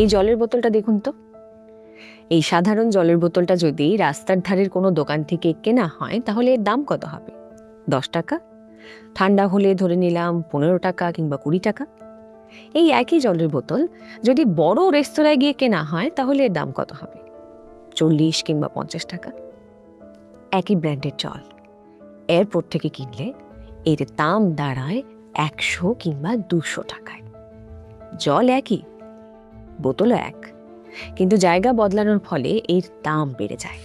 এই জলের বোতলটা দেখুন তো। এই সাধারণ জলের বোতলটা যদি রাস্তার ধারের কোনো দোকান থেকে কেনা হয় তাহলে এর দাম কত হবে? 10 টাকা। ঠান্ডা হলে ধরে নিলাম 15 টাকা কিংবা 20 টাকা। এই একই জলের বোতল যদি বড় রেস্তোরাঁয় গিয়ে কেনা হয় তাহলে এর দাম কত হবে? 40 কিংবা 50 টাকা। একই ব্র্যান্ডের জল এয়ারপোর্ট থেকে কিনলে এর দাম দাঁড়ায় 100 কিংবা 200 টাকায়। জল একই, বোতলও এক, কিন্তু জায়গা বদলানোর ফলে এর দাম বেড়ে যায়।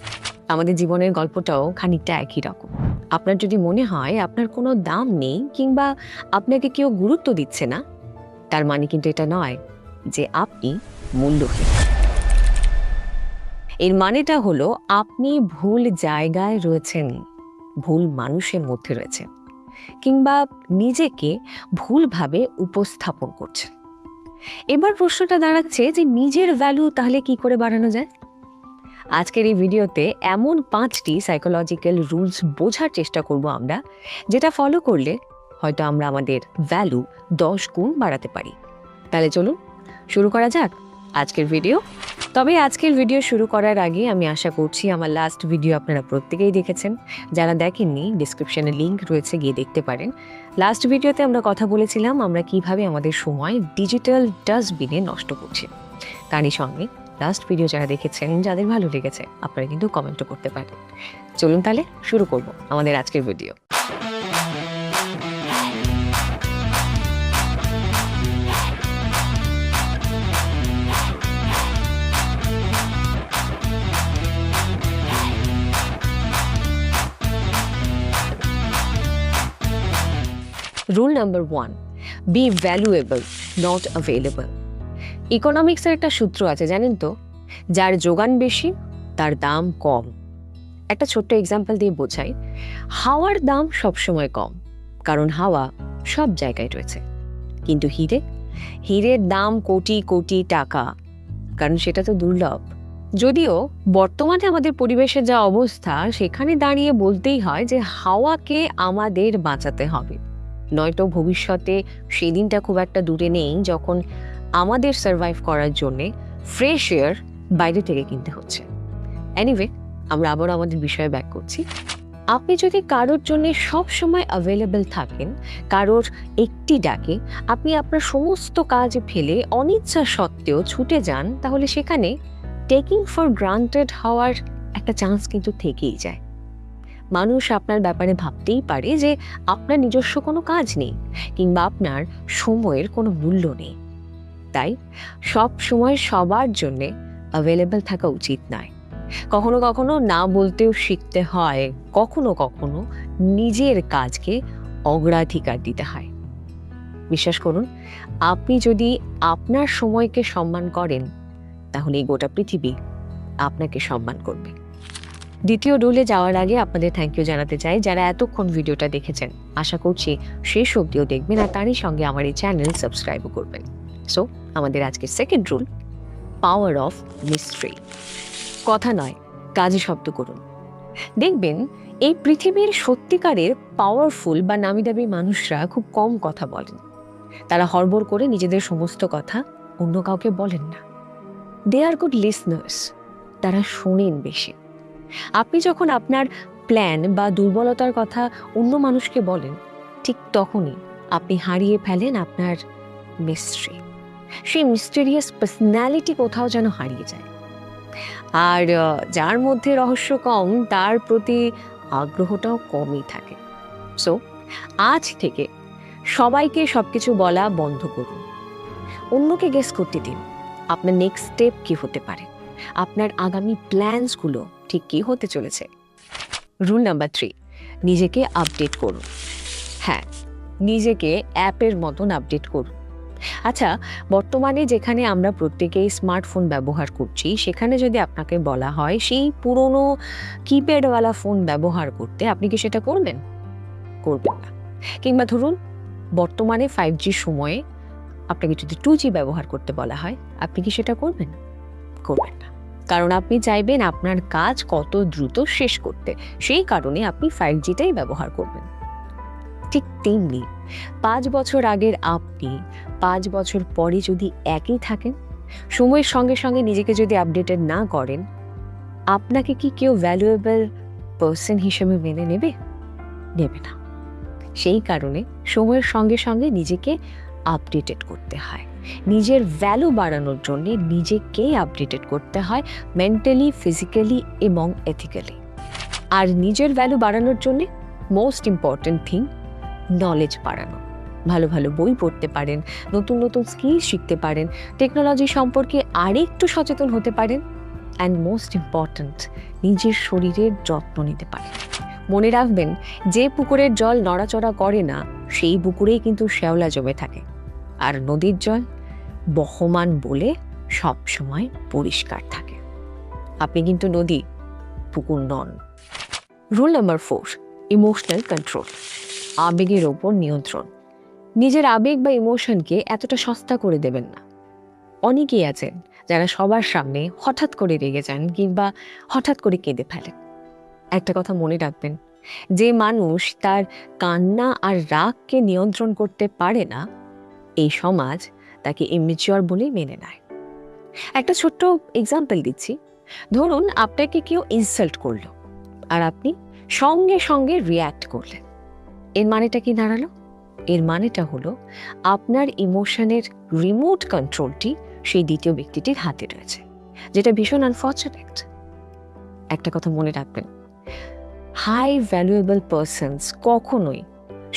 আমাদের জীবনের গল্পটাও খানিকটা একই রকম। আপনার যদি মনে হয় আপনার কোনো দাম নেই কিংবা আপনাকে কেউ গুরুত্ব দিচ্ছে না, তার মানে কিন্তু এটা নয় যে আপনি মূল্যহীন। এর মানেটা হলো আপনি ভুল জায়গায় রয়েছেন, ভুল মানুষের মধ্যে রয়েছেন, কিংবা নিজেকে ভুলভাবে উপস্থাপন করছেন। এবার প্রশ্নটা দাঁড়াচ্ছে যে নিজের ভ্যালু তাহলে কি করে বাড়ানো যায়? আজকের এই ভিডিওতে এমন 5টি সাইকোলজিক্যাল রুলস বোঝার চেষ্টা করব আমরা, যেটা ফলো করলে হয়তো আমরা আমাদের ভ্যালু 10 গুণ বাড়াতে পারি। তাহলে চলুন শুরু করা যাক আজকের ভিডিও। তবে আজকের ভিডিও শুরু করার আগে আমি আশা করছি আমার লাস্ট ভিডিও আপনারা প্রত্যেকেই দেখেছেন। যারা দেখেননি, ডিসক্রিপশনে লিংক রয়েছে, গিয়ে দেখতে পারেন। লাস্ট ভিডিওতে আমরা কথা বলেছিলাম আমরা কিভাবে আমাদের সময় ডিজিটাল ডাস্টবিনে নষ্ট করছি। তারই সঙ্গে লাস্ট ভিডিও যারা দেখেছেন, যাদের ভালো লেগেছে, আপনারা কিন্তু কমেন্টও করতে পারেন। চলুন তাহলে শুরু করব আমাদের আজকের video. Rule number 1, be valuable, not available. ইকোনমিক্সের একটা সূত্র আছে জানেন তো, যার যোগান বেশি তার দাম কম। একটা ছোট্ট এক্সাম্পল দিয়ে বোঝাই। হাওয়ার দাম সবসময় কম, কারণ হাওয়া সব জায়গায় রয়েছে। কিন্তু হীরের দাম কোটি কোটি টাকা, কারণ সেটা তো দুর্লভ। যদিও বর্তমানে আমাদের পরিবেশের যা অবস্থা, সেখানে দাঁড়িয়ে বলতেই হয় যে হাওয়াকে আমাদের বাঁচাতে হবে, নয়তো ভবিষ্যতে সেদিনটা খুব একটা দূরে নেই যখন আমাদের সার্ভাইভ করার জন্যে ফ্রেশ এয়ার বাইরে থেকে কিনতে হচ্ছে। এনিওয়ে, আমরা আবার আমাদের বিষয়ে ব্যাক করছি। আপনি যদি কারোর জন্য সব সময় অ্যাভেলেবল থাকেন, কারোর একটি ডাকে আপনি আপনার সমস্ত কাজ ফেলে অনিচ্ছা সত্ত্বেও ছুটে যান, তাহলে সেখানে টেকিং ফর গ্রান্টেড হওয়ার একটা চান্স কিন্তু থেকেই যায়। মানুষ আপনার ব্যাপারে ভাবতেই পারে যে আপনার নিজস্ব কোনো কাজ নেই কিংবা আপনার সময়ের কোনো মূল্য নেই। তাই সব সময় সবার জন্যে অ্যাভেলেবল থাকা উচিত নয়। কখনো কখনো না বলতেও শিখতে হয়, কখনো কখনো নিজের কাজকে অগ্রাধিকার দিতে হয়। বিশ্বাস করুন, আপনি যদি আপনার সময়কে সম্মান করেন, তাহলে এই গোটা পৃথিবী আপনাকে সম্মান করবে। দ্বিতীয় রুলে যাওয়ার আগে আপনাদের থ্যাংক ইউ জানাতে চাই যারা এতক্ষণ ভিডিওটা দেখেছেন। আশা করছি শেষ অবধিও দেখবেন আর তারই সঙ্গে আমার এই চ্যানেল সাবস্ক্রাইবও করবেন। সো আমাদের আজকের second rule, power of mystery. কথা নয়, কাজে শব্দ করুন। দেখবেন এই পৃথিবীর সত্যিকারের পাওয়ারফুল বা নামিদামি মানুষরা খুব কম কথা বলেন। তারা হড়বড় করে নিজেদের সমস্ত কথা অন্য কাউকে বলেন না। দে আর গুড লিসনার্স, তারা শোনেন বেশি। আপনি যখন আপনার প্ল্যান বা দুর্বলতার কথা অন্য মানুষকে বলেন, ঠিক তখনই আপনি হারিয়ে ফেলেন আপনার মিস্ট্রি। সেই মিস্টেরিয়াস পার্সোনালিটি কোথাও যেন হারিয়ে যায়। আর যার মধ্যে রহস্য কম, তার প্রতি আগ্রহটাও কমই থাকে। সো আজ থেকে সবাইকে সবকিছু বলা বন্ধ করুন। অন্যকে গেস করতে দিন আপনার নেক্সট স্টেপ কি হতে পারে, আপনার আগামী প্ল্যানসগুলো ঠিক কি হতে চলেছে। রুল নাম্বার 3, নিজেকে আপডেট করুন। হ্যাঁ, নিজেকে অ্যাপের মতন আপডেট করুন। আচ্ছা, বর্তমানে যেখানে আমরা প্রত্যেকেই স্মার্টফোন ব্যবহার করছি, সেখানে যদি আপনাকে বলা হয় সেই পুরনো কিপ্যাডওয়ালা ফোন ব্যবহার করতে, আপনি কি সেটা করবেন? করবেন না। কিংবা ধরুন বর্তমানে 5G সময়ে আপনাকে যদি 2G ব্যবহার করতে বলা হয়, আপনি কি সেটা করবেন? করবেন না। কারণ আপনি চাইবেন আপনার কাজ কত দ্রুত শেষ করতে, সেই কারণে আপনি 5Gটাই ব্যবহার করবেন। ঠিক তেমনি 5 বছর আগের আপনি 5 বছর পরে যদি একই থাকেন, সময়ের সঙ্গে সঙ্গে নিজেকে যদি আপডেটেড না করেন, আপনাকে কি কেউ ভ্যালুয়েবল পার্সন হিসেবে মেনে নেবে? নেবে না। সেই কারণে সময়ের সঙ্গে সঙ্গে নিজেকে আপডেটেড করতে হয়। নিজের ভ্যালু বাড়ানোর জন্য নিজেকে আপডেটেড করতে হয় মেন্টালি, ফিজিক্যালি এবং এথিক্যালি। আর নিজের ভ্যালু বাড়ানোর জন্য মোস্ট ইম্পর্ট্যান্ট থিং নলেজ বাড়ানো। ভালো ভালো বই পড়তে পারেন, নতুন নতুন স্কিল শিখতে পারেন, টেকনোলজি সম্পর্কে আরেকটু সচেতন হতে পারেন, অ্যান্ড মোস্ট ইম্পর্ট্যান্ট নিজের শরীরের যত্ন নিতে পারেন। মনে রাখবেন, যে পুকুরের জল নড়াচড়া করে না সেই পুকুরেই কিন্তু শ্যাওলা জমে থাকে, আর নদীর জল বহমান বলে সব সময় পরিষ্কার থাকে। আপনি কিন্তু নদী, পুকুর নন। রুল নাম্বার 4, ইমোশনাল কন্ট্রোল, আবেগের ওপর নিয়ন্ত্রণ। নিজের আবেগ বা ইমোশনকে এতটা সস্তা করে দেবেন না। অনেকেই আছেন যারা সবার সামনে হঠাৎ করে রেগে যান কিংবা হঠাৎ করে কেঁদে ফেলেন। একটা কথা মনে রাখবেন, যে মানুষ তার কান্না আর রাগকে নিয়ন্ত্রণ করতে পারে না, এই সমাজ তাকে ইমেচিওর বলেই মেনে নেয়। একটা ছোট্ট এক্সাম্পল দিচ্ছি। ধরুন আপনাকে কেউ ইনসাল্ট করলো আর আপনি সঙ্গে সঙ্গে রিয়্যাক্ট করলেন। এর মানেটা কি দাঁড়ালো? এর মানেটা হলো আপনার ইমোশনের রিমোট কন্ট্রোলটি সেই দ্বিতীয় ব্যক্তিটির হাতে রয়েছে, যেটা ভীষণ আনফর্চুনেট। একটা কথা মনে রাখবেন, হাই ভ্যালুয়েবল পার্সনস কখনোই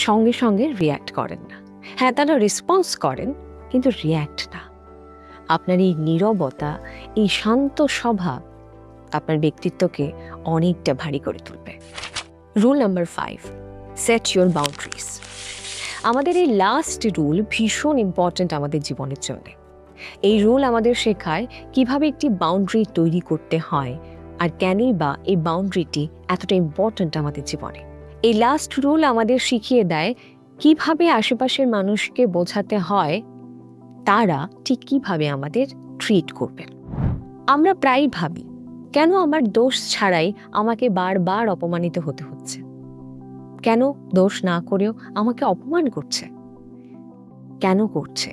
সঙ্গে সঙ্গে রিয়্যাক্ট করেন না। হ্যাঁ, তারা রেসপন্স করেন, কিন্তু রিয়্যাক্ট না। আপনার এই নীরবতা, এই শান্ত স্বভাব আপনার ব্যক্তিত্বকে অনেকটা ভারী করে তুলবে। Rule number 5, set your boundaries. আমাদের এই লাস্ট রুল ভীষণ ইম্পর্ট্যান্ট আমাদের জীবনের জন্য। এই রুল আমাদের শেখায় কিভাবে একটি বাউন্ডারি তৈরি করতে হয়, আর কেনই বা এই বাউন্ডারিটি এতটা ইম্পর্ট্যান্ট আমাদের জীবনে। এই লাস্ট রুল আমাদের শিখিয়ে দেয় কিভাবে আশেপাশের মানুষকে বোঝাতে হয় তারা ঠিক কিভাবে আমাদের ট্রিট করবেন। আমরা প্রায়ই ভাবি, কেন আমার দোষ ছাড়াই আমাকে বারবার অপমানিত হতে হচ্ছে? কেন দোষ না করেও আমাকে অপমান করছে? কেন করছে?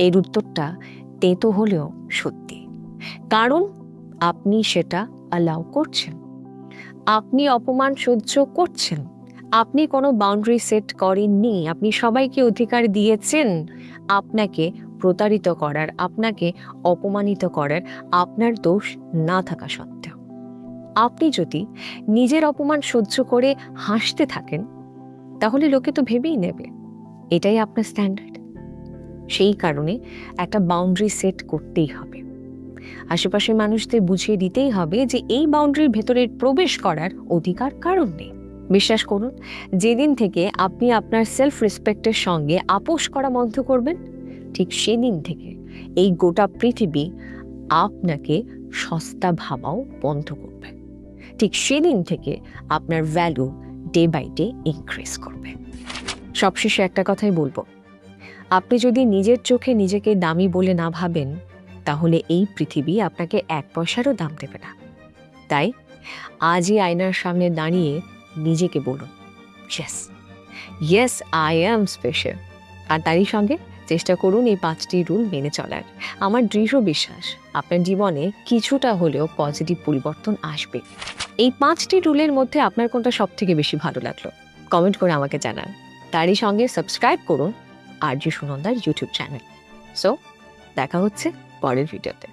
এর উত্তরটা তেতো হলেও সত্যি। কারণ আপনি সেটা অ্যালাউ করছেন। আপনি অপমান সহ্য করছেন। আপনি কোনো বাউন্ডারি সেট করেননি। আপনি সবাইকে অধিকার দিয়েছেন আপনাকে প্রতারিত করার, আপনাকে অপমানিত করার, আপনার দোষ না থাকা সত্ত্বেও। আপনি যদি নিজের অপমান সহ্য করে হাসতে থাকেন, তাহলে লোকে তো ভেবেই নেবে এটাই আপনার স্ট্যান্ডার্ড। সেই কারণে একটা বাউন্ডারি সেট করতেই হবে। আশেপাশের মানুষদের বুঝিয়ে দিতেই হবে যে এই বাউন্ডারির ভেতরে প্রবেশ করার অধিকার কারণ নেই। বিশ্বাস করুন, যেদিন থেকে আপনি আপনার সেলফ রেসপেক্টের সঙ্গে আপোষ করা বন্ধ করবেন, ঠিক সেদিন থেকে এই গোটা পৃথিবী আপনাকে সস্তা ভাবাও বন্ধ করবে। ঠিক সেদিন থেকে আপনার value day by day increase করবে। সবশেষে একটা কথাই বলবো, আপনি যদি নিজের চোখে নিজেকে দামি বলে না ভাবেন, তাহলে এই পৃথিবী আপনাকে 1 পয়সারও দাম দেবে না। তাই আজই আয়নার সামনে দাঁড়িয়ে নিজেকে বলুন, ইয়েস আই অ্যাম স্পেশাল। আর তারই সঙ্গে চেষ্টা করুন এই 5টি রুল মেনে চলার। আমার দৃঢ় বিশ্বাস আপনার জীবনে কিছুটা হলেও পজিটিভ পরিবর্তন আসবে। এই 5টি রুলের মধ্যে আপনার কোনটা সব থেকে বেশি ভালো লাগলো কমেন্ট করে আমাকে জানান। তারই সঙ্গে সাবস্ক্রাইব করুন আরজে সুনন্দার ইউটিউব চ্যানেল। সো দেখা হচ্ছে পরের ভিডিওতে।